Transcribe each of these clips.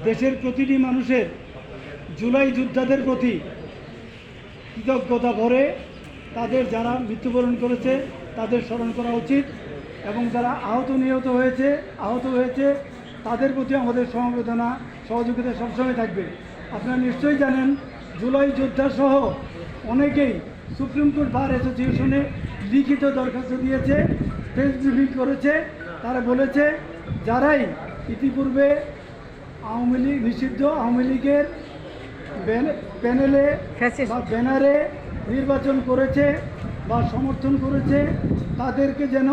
দেশের প্রতিটি মানুষের জুলাই যোদ্ধাদের প্রতি কৃতজ্ঞতা ভরে তাদের যারা মৃত্যুবরণ করেছে তাদের স্মরণ করা উচিত এবং যারা আহত হয়েছে তাদের প্রতি আমাদের সমবেদনা সহযোগিতা সবসময় থাকবে। আপনারা নিশ্চয়ই জানেন জুলাই যোদ্ধা সহ অনেকেই সুপ্রিম কোর্ট বার অ্যাসোসিয়েশনে লিখিত দরখাস্ত দিয়েছে, প্রেস ব্রিফিং করেছে। তারা বলেছে যারাই ইতিপূর্বে নিষিদ্ধ আওয়ামী লীগের প্যানেলে বা ব্যানারে নির্বাচন করেছে বা সমর্থন করেছে তাদেরকে যেন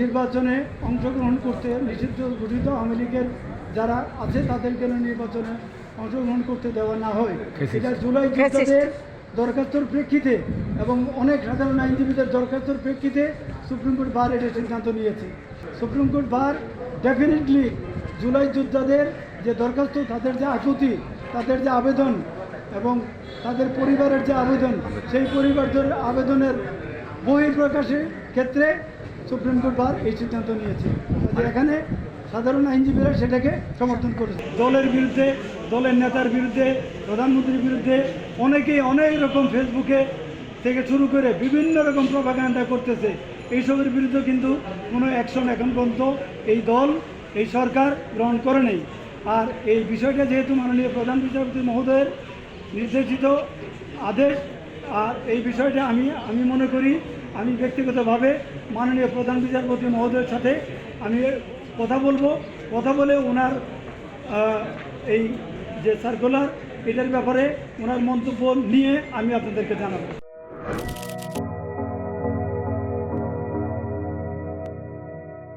নির্বাচনে অংশগ্রহণ করতে, নিষিদ্ধ ঘোষিত আওয়ামী লীগের যারা আছে তাদেরকে যেন নির্বাচনে অংশগ্রহণ করতে দেওয়া না হয়। এটা জুলাই যোদ্ধাদের দরখাস্তর প্রেক্ষিতে এবং অনেক সাধারণ আইনজীবীদের দরখাস্তর প্রেক্ষিতে সুপ্রিম কোর্ট বার এটা সিদ্ধান্ত নিয়েছে। Supreme court bar definitely July যোদ্ধাদের যে দরখাস্ত, তাদের যে আকুতি, তাদের যে আবেদন এবং তাদের পরিবারের যে আবেদন, সেই পরিবারদের আবেদনের বহিঃপ্রকাশের ক্ষেত্রে সুপ্রিম কোর্ট বার এই সিদ্ধান্ত নিয়েছে। এখানে সাধারণ আইনজীবীরা সেটাকে সমর্থন করেছে। দলের বিরুদ্ধে, দলের নেতার বিরুদ্ধে, প্রধানমন্ত্রীর বিরুদ্ধে অনেকেই অনেক রকম ফেসবুকে থেকে শুরু করে বিভিন্ন রকম প্রপাগান্ডা করতেছে। এইসবের বিরুদ্ধে কিন্তু কোনো অ্যাকশন এখন পর্যন্ত এই দল, এই সরকার গ্রহণ করে নেই। আর এই বিষয়টা যেহেতু মাননীয় প্রধান বিচারপতি মহোদয়ের নির্দেশিত আদেশ, আর এই বিষয়টা আমি মনে করি, আমি ব্যক্তিগতভাবে মাননীয় প্রধান বিচারপতি মহোদয়ের সাথে আমি কথা বলে ওনার এই যে সার্কুলার, এটার ব্যাপারে ওনার মন্তব্য নিয়ে আমি আপনাদেরকে জানাবো।